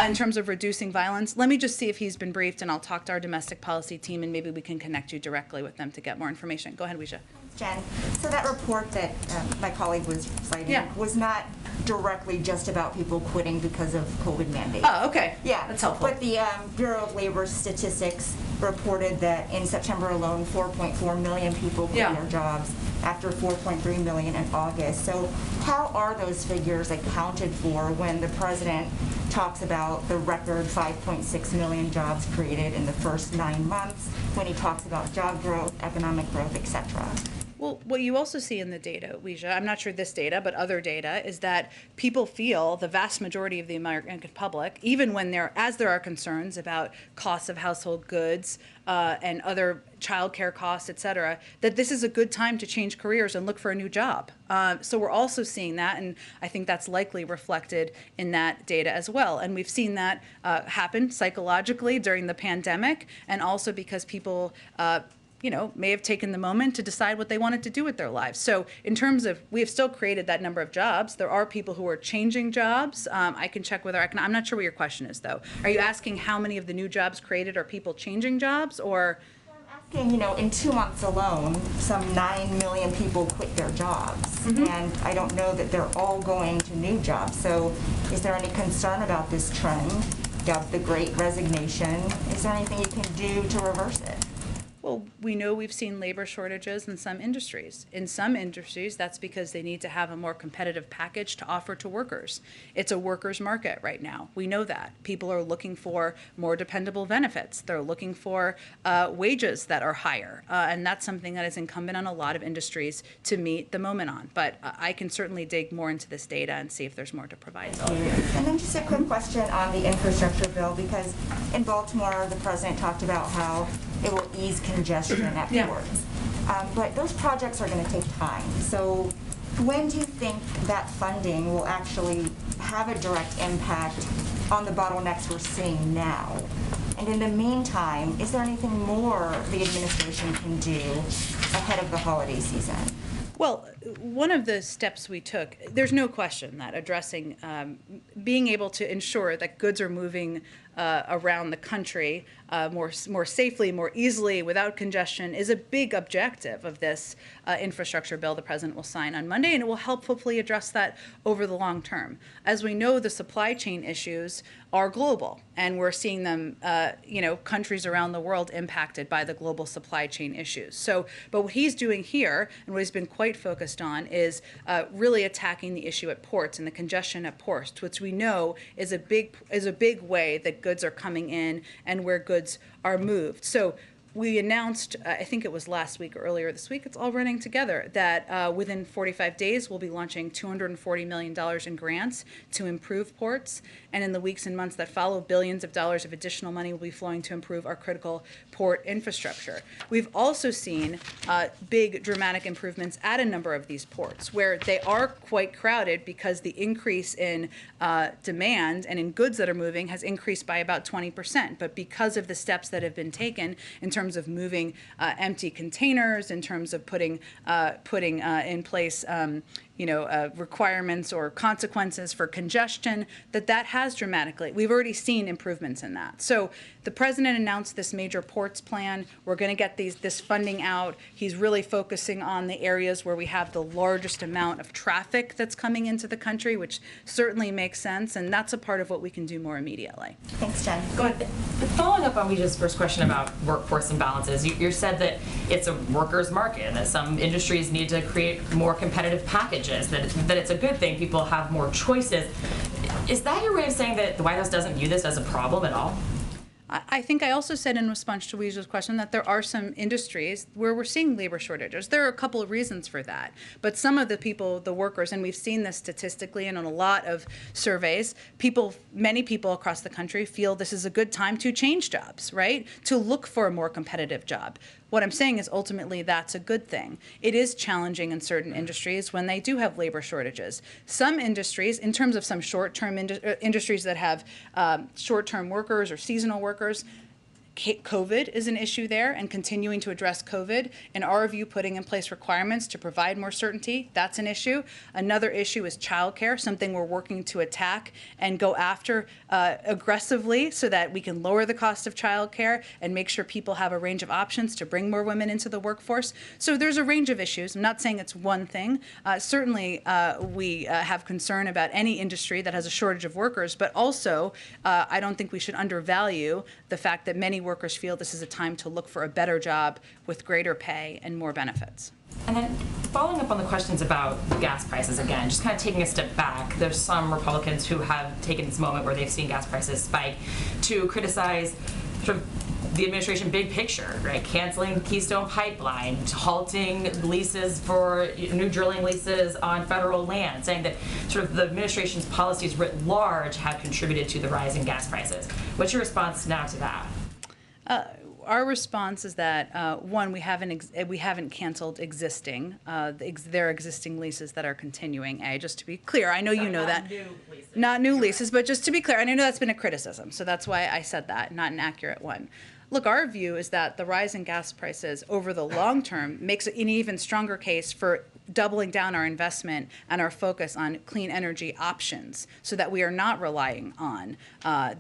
In terms of reducing violence, let me just see if he's been briefed, and I'll talk to our domestic policy team, and maybe we can connect you directly with them to get more information. Go ahead, Weisha. Jen, so that report that my colleague was citing was not directly just about people quitting because of COVID mandates. Oh, okay. Yeah, that's helpful. But the Bureau of Labor Statistics reported that in September alone, 4.4 million people quit their jobs after 4.3 million in August. So how are those figures accounted for when the president talks about the record 5.6 million jobs created in the first 9 months, when he talks about job growth, economic growth, et cetera? Well, what you also see in the data, Weisha, I'm not sure this data, but other data, is that people feel, the vast majority of the American public, even when there are concerns about costs of household goods and other childcare costs, et cetera, that this is a good time to change careers and look for a new job. So we're also seeing that, and I think that's likely reflected in that data as well. And we've seen that happen psychologically during the pandemic, and also because people may have taken the moment to decide what they wanted to do with their lives. So in terms of, we have still created that number of jobs. There are people who are changing jobs. I can check with I'm not sure what your question is, though. Are you asking how many of the new jobs created are people changing jobs, or? I'm asking, in 2 months alone, some 9 million people quit their jobs. And I don't know that they're all going to new jobs. So is there any concern about this trend? dubbed the Great Resignation. Is there anything you can do to reverse it? Well, we know we've seen labor shortages in some industries. In some industries, that's because they need to have a more competitive package to offer to workers. It's a workers' market right now. We know that. People are looking for more dependable benefits. They're looking for wages that are higher. And that's something that is incumbent on a lot of industries to meet the moment on. But I can certainly dig more into this data and see if there's more to provide. And then just a quick question on the infrastructure bill, because in Baltimore, the president talked about how it will ease congestion at ports. But those projects are going to take time. So when do you think that funding will actually have a direct impact on the bottlenecks we're seeing now? And in the meantime, is there anything more the administration can do ahead of the holiday season? Well, one of the steps we took, there's no question that addressing, being able to ensure that goods are moving around the country more safely, more easily, without congestion, is a big objective of this infrastructure bill the president will sign on Monday, and it will help hopefully address that over the long term. As we know, the supply chain issues are global, and we're seeing them, countries around the world impacted by the global supply chain issues. So, but what he's doing here, and what he's been quite focused on, is really attacking the issue at ports and the congestion at ports, which we know is a big way that goods are coming in and where goods are moved. So we announced, I think it was last week or earlier this week, it's all running together, that within 45 days we'll be launching $240 million in grants to improve ports. And in the weeks and months that follow, billions of dollars of additional money will be flowing to improve our critical port infrastructure. We've also seen big dramatic improvements at a number of these ports where they are quite crowded because the increase in demand and in goods that are moving has increased by about 20%. But because of the steps that have been taken in terms of moving empty containers, in terms of putting in place requirements or consequences for congestion, that has dramatically, we've already seen improvements in that. So the president announced this major ports plan. We're going to get this funding out. He's really focusing on the areas where we have the largest amount of traffic that's coming into the country, which certainly makes sense, and that's a part of what we can do more immediately. Thanks, Jen. Go ahead. Following up on Weeja's first question about workforce imbalances, you said that it's a workers' market and that some industries need to create more competitive packages, that it's a good thing, people have more choices. Is that your way of saying that the White House doesn't view this as a problem at all? I think I also said in response to Weeja's question that there are some industries where we're seeing labor shortages. There are a couple of reasons for that. But some of the workers, and we've seen this statistically and on a lot of surveys, many people across the country feel this is a good time to change jobs, right? To look for a more competitive job. What I'm saying is ultimately that's a good thing. It is challenging in certain industries when they do have labor shortages. Some industries, in terms of some short-term industries that have short-term workers or seasonal workers, COVID is an issue there, and continuing to address COVID. In our view, putting in place requirements to provide more certainty, that's an issue. Another issue is childcare, something we're working to attack and go after aggressively so that we can lower the cost of childcare and make sure people have a range of options to bring more women into the workforce. So there's a range of issues. I'm not saying it's one thing. Certainly, we have concern about any industry that has a shortage of workers, but also I don't think we should undervalue the fact that many workers feel this is a time to look for a better job with greater pay and more benefits. And then following up on the questions about gas prices again, just kind of taking a step back, there's some Republicans who have taken this moment where they've seen gas prices spike to criticize sort of the administration big picture, right? Canceling Keystone Pipeline, halting leases for new drilling leases on federal land, saying that sort of the administration's policies writ large have contributed to the rise in gas prices. What's your response now to that? Our response is that one, we haven't canceled existing there are existing leases that are continuing. Just to be clear, I know you know that. Not new leases, but just to be clear, and I know that's been a criticism, so that's why I said that, not an accurate one. Look, our view is that the rise in gas prices over the long term makes an even stronger case for doubling down our investment and our focus on clean energy options so that we are not relying on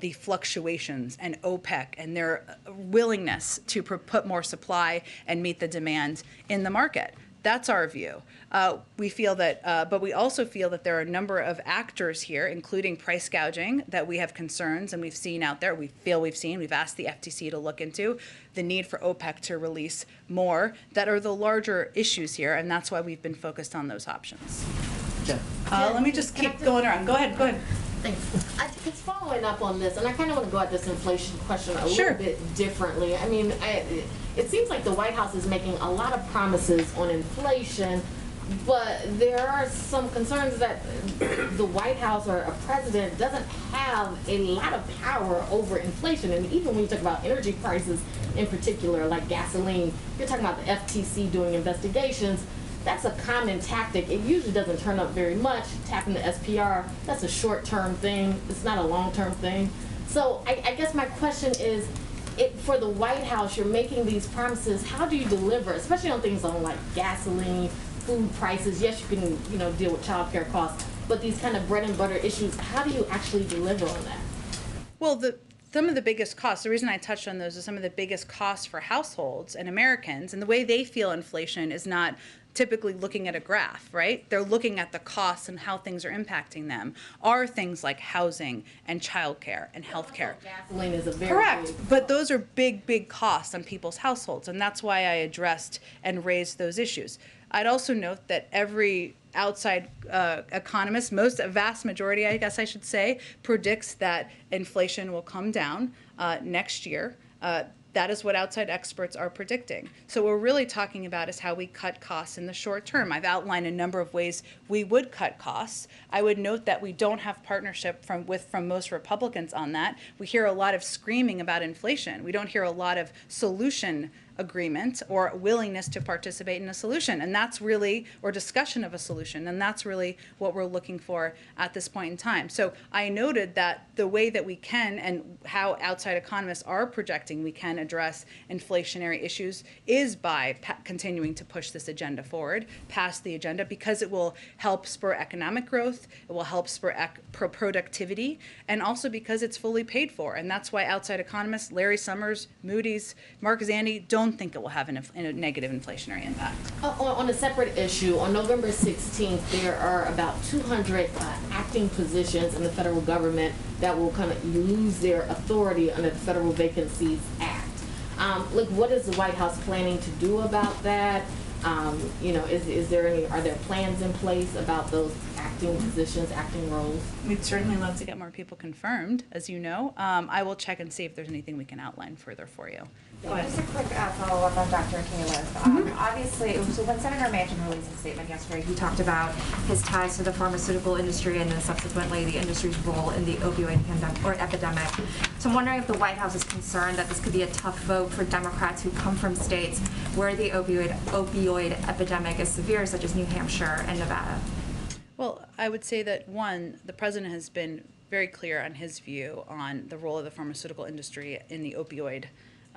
the fluctuations and OPEC and their willingness to put more supply and meet the demand in the market. That's our view. We feel that, but we also feel that there are a number of actors here, including price gouging, that we have concerns and we've seen out there. We've asked the FTC to look into the need for OPEC to release more that are the larger issues here, and that's why we've been focused on those options. Let me just keep going around. Go ahead. Thanks. It's following up on this, and I kind of want to go at this inflation question a Sure. little bit differently. I mean, it seems like the White House is making a lot of promises on inflation, but there are some concerns that the White House or a president doesn't have a lot of power over inflation. And even when you talk about energy prices in particular, like gasoline, you're talking about the FTC doing investigations. That's a common tactic. It usually doesn't turn up very much. Tapping the SPR, that's a short-term thing. It's not a long-term thing. So I guess my question is, for the White House, you're making these promises. How do you deliver, especially on things on like gasoline, food prices? Yes, you can deal with child care costs, but these kind of bread and butter issues, how do you actually deliver on that? Well, some of the biggest costs, the reason I touched on those is some of the biggest costs for households and Americans, and the way they feel inflation is not typically looking at a graph, right? They're looking at the costs and how things are impacting them, are things like housing and childcare and healthcare. Gasoline is a very Correct, big but those are big costs on people's households, and that's why I addressed and raised those issues. I'd also note that every outside economist, a vast majority, I guess I should say, predicts that inflation will come down next year. That is what outside experts are predicting. So what we're really talking about is how we cut costs in the short term. I've outlined a number of ways we would cut costs. I would note that we don't have partnership from most Republicans on that. We hear a lot of screaming about inflation. We don't hear a lot of solution agreement or willingness to participate in a solution, and that's really, or discussion of a solution, and that's really what we're looking for at this point in time. So I noted that the way that we can, and how outside economists are projecting we can address inflationary issues, is by continuing to push this agenda forward, past the agenda, because it will help spur economic growth, it will help spur productivity, and also because it's fully paid for. And that's why outside economists, Larry Summers, Moody's, Mark Zandi, don't think it will have a negative inflationary impact. On a separate issue, on November 16th, there are about 200 acting positions in the federal government that will kind of lose their authority under the Federal Vacancies Act. What is the White House planning to do about that? Are there plans in place about those acting positions, acting roles? We'd certainly love to get more people confirmed, as you know. I will check and see if there's anything we can outline further for you. Just a quick follow-up on Dr. Califf. Obviously, so when Senator Manchin released a statement yesterday, he talked about his ties to the pharmaceutical industry and then subsequently the industry's role in the opioid epidemic. So I'm wondering if the White House is concerned that this could be a tough vote for Democrats who come from states where the opioid epidemic is severe, such as New Hampshire and Nevada. Well, I would say that, one, the president has been very clear on his view on the role of the pharmaceutical industry in the opioid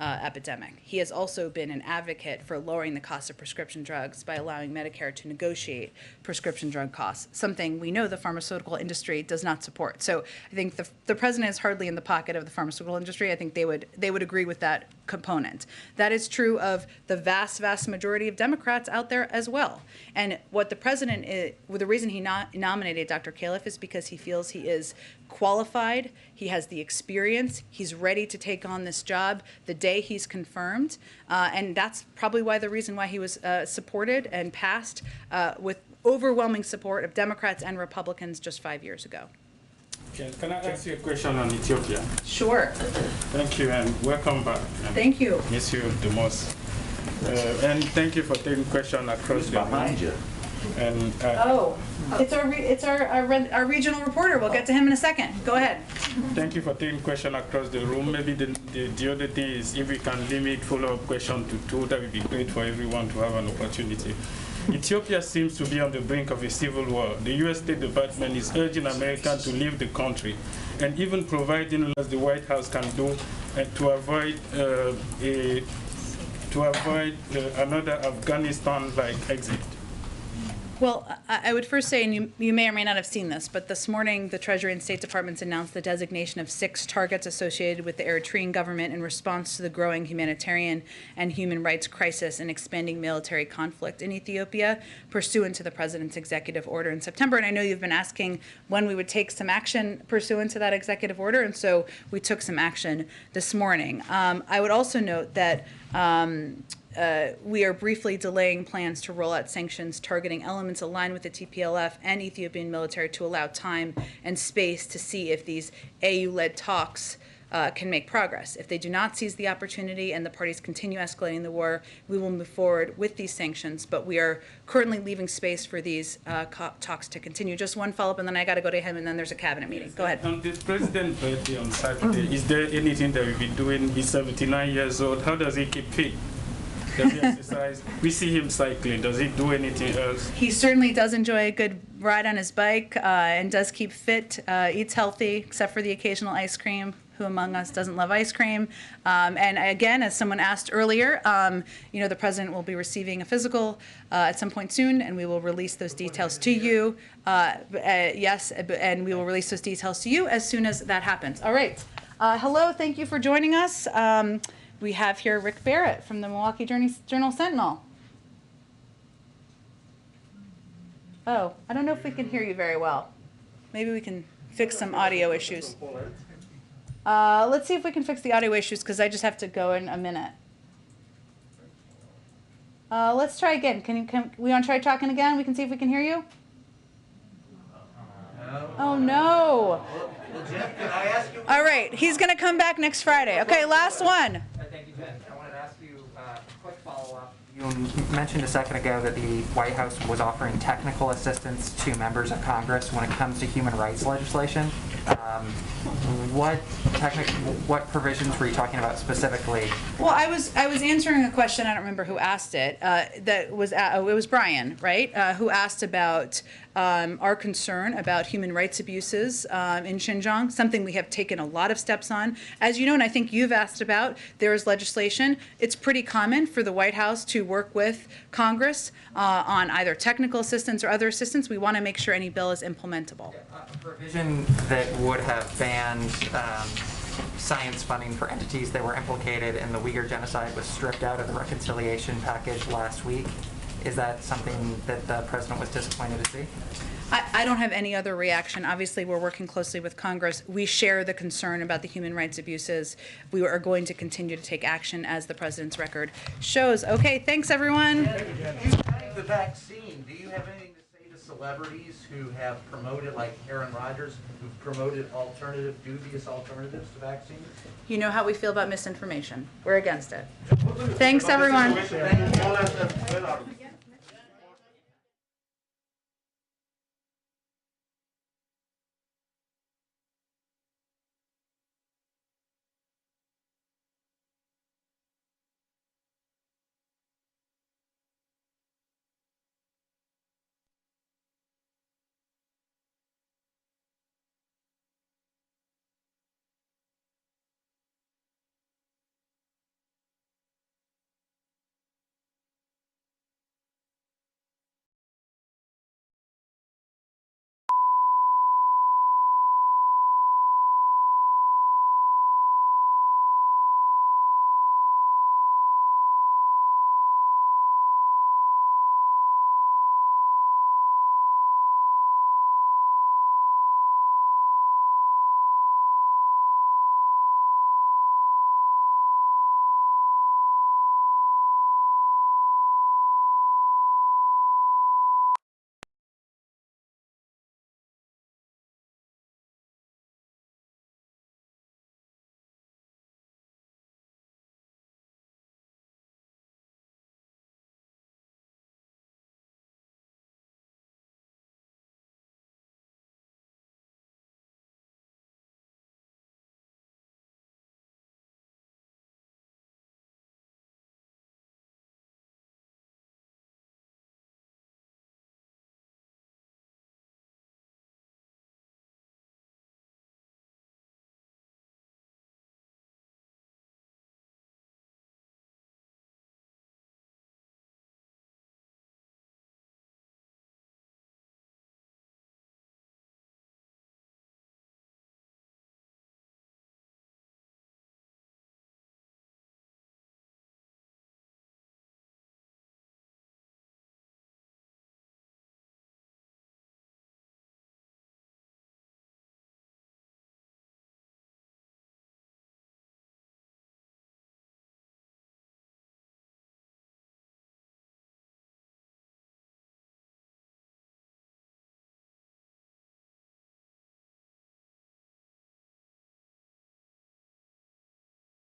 epidemic. He has also been an advocate for lowering the cost of prescription drugs by allowing Medicare to negotiate prescription drug costs, something we know the pharmaceutical industry does not support. So I think the president is hardly in the pocket of the pharmaceutical industry. I think they would agree with that component. That is true of the vast majority of Democrats out there as well. And what the president the reason he nominated Dr. Califf is because he feels he is qualified, he has the experience, he's ready to take on this job the day he's confirmed, and that's probably the reason why he was supported and passed with overwhelming support of Democrats and Republicans just 5 years ago. Can I ask you a question on Ethiopia? Sure. Thank you and welcome back. Thank you. Miss you the most. And thank you for taking question across the behind you. And it's our regional reporter. We'll get to him in a second. Go ahead. Thank you for taking question across the room. Maybe the other thing is if we can limit follow-up question to 2, that would be great for everyone to have an opportunity. Ethiopia seems to be on the brink of a civil war. The U.S. State Department is urging Americans to leave the country and even providing as the White House can do to avoid another Afghanistan-like exit. Well, I would first say, and you may or may not have seen this, but this morning the Treasury and State Departments announced the designation of 6 targets associated with the Eritrean government in response to the growing humanitarian and human rights crisis and expanding military conflict in Ethiopia, pursuant to the President's executive order in September. And I know you've been asking when we would take some action pursuant to that executive order, and so we took some action this morning. I would also note that we are briefly delaying plans to roll out sanctions targeting elements aligned with the TPLF and Ethiopian military to allow time and space to see if these AU-led talks can make progress. If they do not seize the opportunity and the parties continue escalating the war, we will move forward with these sanctions, but we are currently leaving space for these talks to continue. Just one follow-up, and then I got to go to him, and then there's a cabinet meeting. Go ahead. On this president's birthday on Saturday, is there anything that we've been doing? He's 79 years old. How does he keep fit? Does he exercise? We see him cycling. Does he do anything else? He certainly does enjoy a good ride on his bike and does keep fit, eats healthy, except for the occasional ice cream. Who among us doesn't love ice cream? And again, as someone asked earlier, the president will be receiving a physical at some point soon, and we will release those details to you. Yes, and we will release those details to you as soon as that happens. All right. Hello, thank you for joining us. We have here Rick Barrett from the Milwaukee Journal-Sentinel. Oh, I don't know if we can hear you very well. Maybe we can fix some audio issues. Let's see if we can fix the audio issues, because I just have to go in a minute. Let's try again. We want to try talking again? We can see if we can hear you? Oh, no. Well, Jeff, can I ask you? All right, he's going to come back next Friday. Okay, last one. Thank you, Jen. I wanted to ask you a quick follow-up. You mentioned a second ago that the White House was offering technical assistance to members of Congress when it comes to human rights legislation. What provisions were you talking about specifically? Well, I was answering a question. I don't remember who asked it. It was Brian, right? Who asked about our concern about human rights abuses in Xinjiang, something we have taken a lot of steps on. As you know, and I think you've asked about, there is legislation. It's pretty common for the White House to work with Congress on either technical assistance or other assistance. We want to make sure any bill is implementable. A provision that would have banned science funding for entities that were implicated in the Uyghur genocide was stripped out of the reconciliation package last week. Is that something that the president was disappointed to see? I don't have any other reaction. Obviously, we're working closely with Congress. We share the concern about the human rights abuses. We are going to continue to take action as the president's record shows. Okay, thanks, everyone. The vaccine, do you have anything to say to celebrities who have promoted, like Aaron Rodgers, who've promoted dubious alternatives to vaccines? You know how we feel about misinformation. We're against it. Thanks, everyone.